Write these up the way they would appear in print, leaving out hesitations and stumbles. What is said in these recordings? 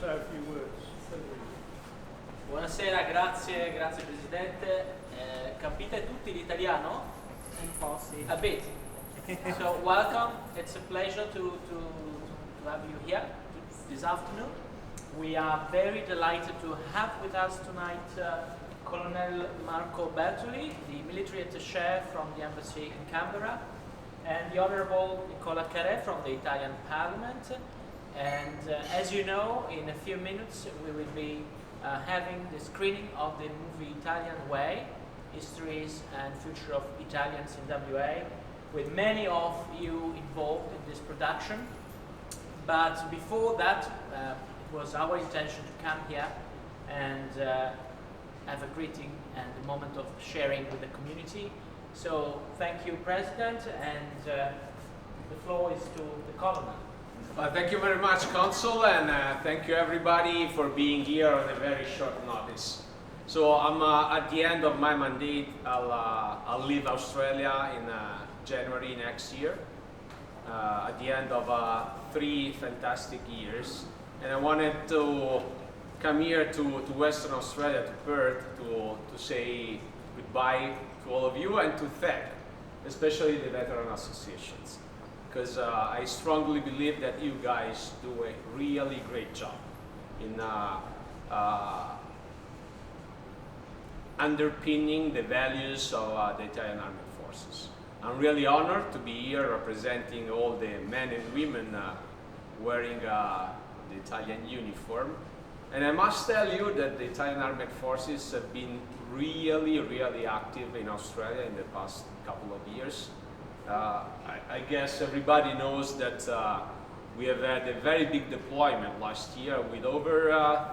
say a few words. Buonasera, grazie Presidente. Capite tutti l'italiano? Un po' sì. A bit. So welcome. It's a pleasure to have you here this afternoon. We are very delighted to have with us tonight Colonel Marco Bertoli, the military attaché from the embassy in Canberra, and the Honorable Nicola Carré from the Italian Parliament. And as you know, in a few minutes we will be having the screening of the movie Italian Way, Histories and Future of Italians in WA, with many of you involved in this production. But before that, it was our intention to come here and have a greeting and a moment of sharing with the community. So thank you, President, and the floor is to the Colonel. Thank you very much, Consul, and thank you everybody for being here on a very short notice. So I'm at the end of my mandate. I'll leave Australia in January next year, at the end of 3 fantastic years. And I wanted to come here to Western Australia, to Perth, to say goodbye to all of you and to thank especially the veteran associations. Because I strongly believe that you guys do a really great job in underpinning the values of the Italian Armed Forces. I'm really honored to be here representing all the men and women wearing the Italian uniform. And I must tell you that the Italian Armed Forces have been really active in Australia in the past couple of years. I guess everybody knows that we have had a very big deployment last year with over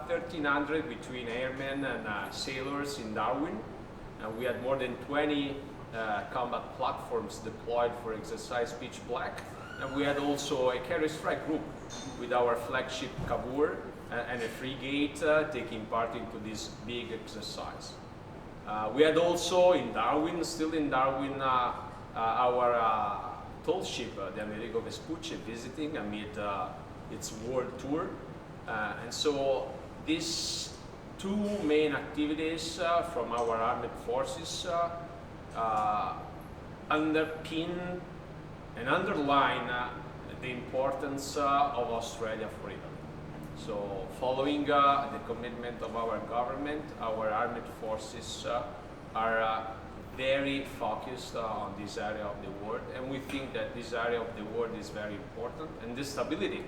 1,300 between airmen and sailors in Darwin. We had more than 20 combat platforms deployed for exercise Pitch Black. And we had also a carrier strike group with our flagship Cavour and a frigate taking part into this big exercise. We had also in Darwin, still in Darwin, our tall ship, the Amerigo Vespucci, visiting amid its world tour. And so these 2 main activities from our armed forces underpin and underline the importance of Australia for Italy. So following the commitment of our government, our armed forces are very focused on this area of the world, and we think that this area of the world is very important, and the stability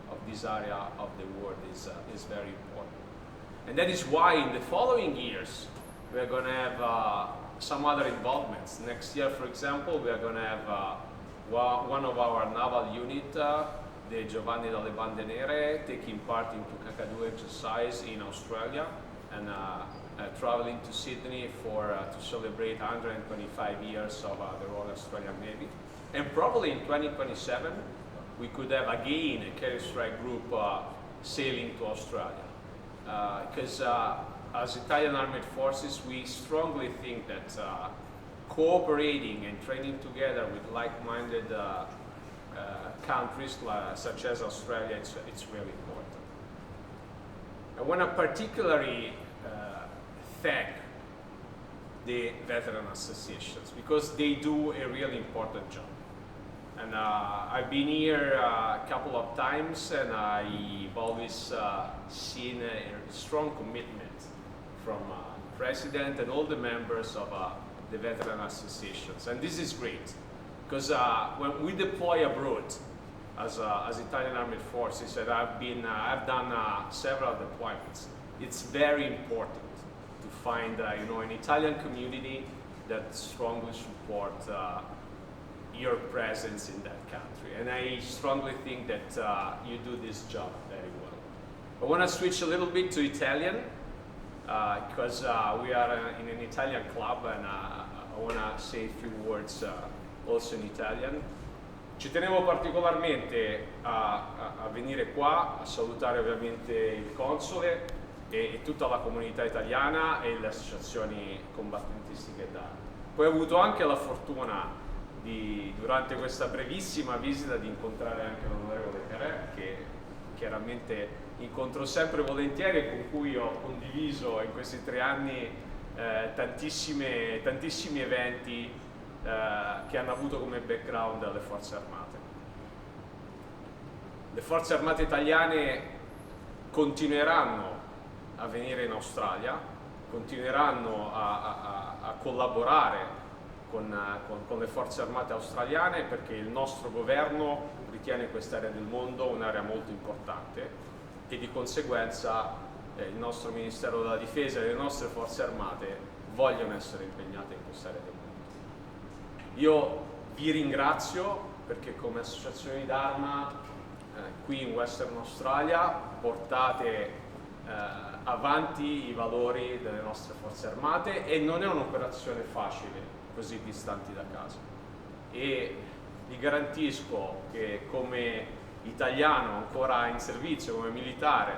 of this area of the world is very important. And that is why in the following years we are going to have some other involvements. Next year, for example, we are going to have one of our naval unit, the Giovanni dalle Bande Nere, taking part into Kakadu exercise in Australia, and traveling to Sydney to celebrate 125 years of the Royal Australian Navy. And probably in 2027 we could have again a carrier strike group sailing to Australia. Because as Italian Armed Forces, we strongly think that cooperating and training together with like-minded countries such as Australia, it's really important. I want to particularly thank the veteran associations because they do a really important job. And I've been here a couple of times, and I've always seen a strong commitment from the President and all the members of the veteran associations. And this is great because when we deploy abroad as Italian Armed Forces, and I've done several deployments, it's very important to find an Italian community that strongly support your presence in that country. And I strongly think that you do this job very well. I want to switch a little bit to Italian because we are in an Italian club, and I want to say a few words also in Italian. Ci tenevo particolarmente a venire qua, a salutare ovviamente il console e tutta la comunità italiana e le associazioni combattentistiche d'armi. Poi ho avuto anche la fortuna durante questa brevissima visita di incontrare anche l'onorevole Carré, che chiaramente incontro sempre volentieri e con cui ho condiviso in questi 3 anni tantissimi eventi che hanno avuto come background le forze armate. Le forze armate italiane continueranno a venire in Australia, continueranno a collaborare con le forze armate australiane, perché il nostro governo ritiene quest'area del mondo un'area molto importante e di conseguenza il nostro Ministero della Difesa e le nostre forze armate vogliono essere impegnate in quest'area del mondo. Io vi ringrazio perché come associazione di Dharma qui in Western Australia portate avanti i valori delle nostre forze armate e non è un'operazione facile così distanti da casa, e vi garantisco che come italiano ancora in servizio, come militare,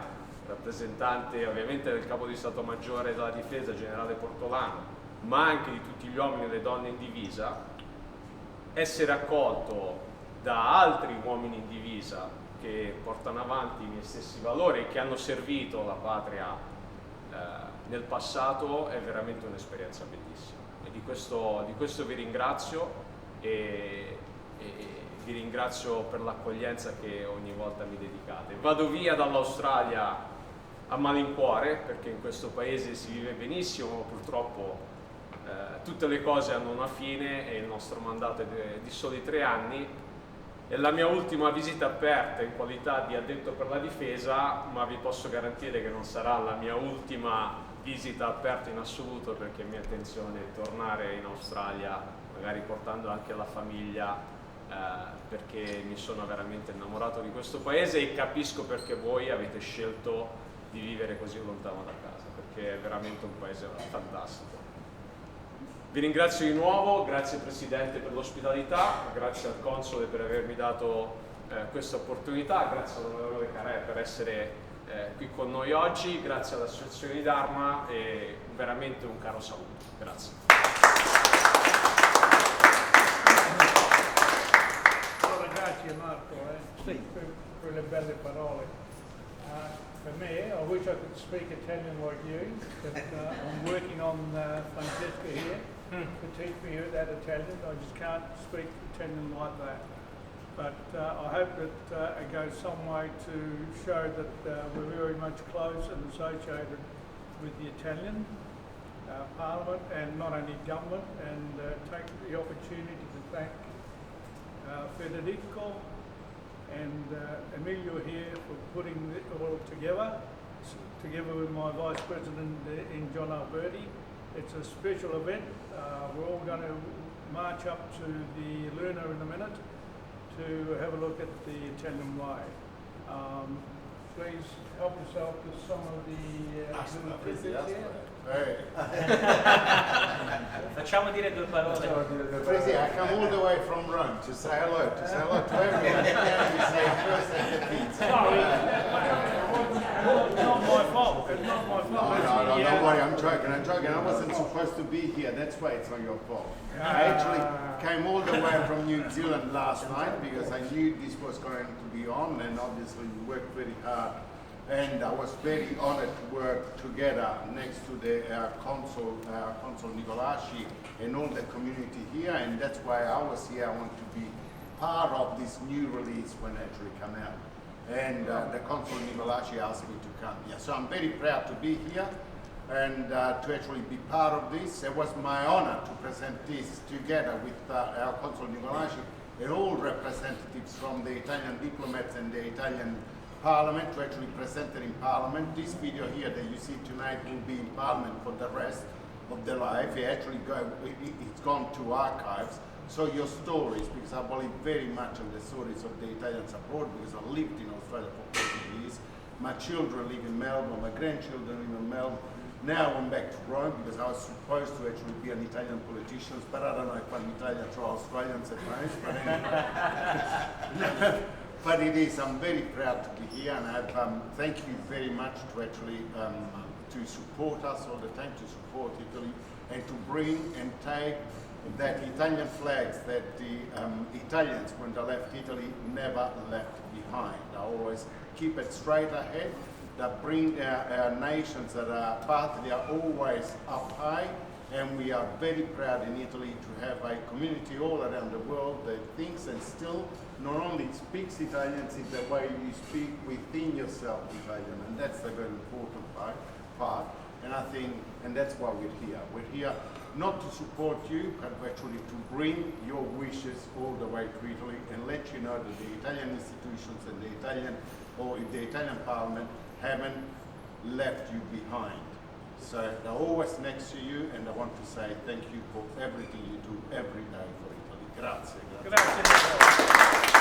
rappresentante ovviamente del Capo di Stato Maggiore della Difesa, generale Portolano, ma anche di tutti gli uomini e le donne in divisa, essere accolto da altri uomini in divisa che portano avanti i miei stessi valori e che hanno servito la patria nel passato è veramente un'esperienza bellissima. E di questo vi ringrazio e vi ringrazio per l'accoglienza che ogni volta mi dedicate. Vado via dall'Australia a malincuore perché in questo paese si vive benissimo, ma purtroppo tutte le cose hanno una fine e il nostro mandato è di soli 3 anni. È la mia ultima visita aperta in qualità di addetto per la difesa, ma vi posso garantire che non sarà la mia ultima visita aperta in assoluto, perché è mia intenzione tornare in Australia, magari portando anche la famiglia, perché mi sono veramente innamorato di questo paese e capisco perché voi avete scelto di vivere così lontano da casa, perché è veramente un paese fantastico. Vi ringrazio di nuovo, grazie Presidente per l'ospitalità, grazie al Console per avermi dato questa opportunità, grazie all'onorevole Carè per essere qui con noi oggi, grazie all'Associazione di Dharma e veramente un caro saluto. Grazie. Allora, grazie Marco per le belle parole. For me, I wish I could speak Italian like you, but I'm working on Francesca here to teach me that Italian. I just can't speak Italian like that. But I hope that it goes some way to show that we're very much close and associated with the Italian Parliament and not only government, and take the opportunity to thank Federico and Emilio here for putting it all together with my Vice President in John Alberti. It's a special event. We're all going to march up to the Luna in a minute to have a look at the Italian way. Please help yourself to some of the little tidbits here. Facciamo dire 2 parole. Prezi, I come all the way from Rome to say hello to everyone. You say first and the pizza. Sorry, it's not my fault. It's not my fault. No, don't worry, I'm joking. I wasn't supposed to be here, that's why it's not your fault. I actually came all the way from New Zealand last night because I knew this was going to be on, and obviously we worked very hard. And I was very honored to work together next to the Consul Nicolasci and all the community here, and that's why I was here. I want to be part of this new release when it actually come out. And the Consul Nicolasci asked me to come here. So I'm very proud to be here and to actually be part of this. It was my honor to present this together with our Consul Nicolasci and all representatives from the Italian diplomats and the Italian Parliament to actually present it in Parliament. This video here that you see tonight will be in Parliament for the rest of the life. It's gone to archives. So your stories, because I believe very much in the stories of the Italians abroad, because I lived in Australia for 40 years. My children live in Melbourne, my grandchildren live in Melbourne. Now I'm back to Rome because I was supposed to actually be an Italian politician, but I don't know if I'm Italian or Australian at most, but anyway. But it is, I'm very proud to be here, and I thank you very much to actually to support us all the time, to support Italy, and to bring and take that Italian flags that the Italians, when they left Italy, never left behind. I always keep it straight ahead that bring our nations that are part, they are always up high, and we are very proud in Italy to have a community all around the world that thinks and still not only speaks Italian, it's the way you speak within yourself Italian, and that's the very important part. And I think, and that's why we're here. We're here not to support you, but actually to bring your wishes all the way to Italy and let you know that the Italian institutions and the Italian Parliament haven't left you behind. So they're always next to you, and I want to say thank you for everything you do every day for Italy. Grazie. Grazie.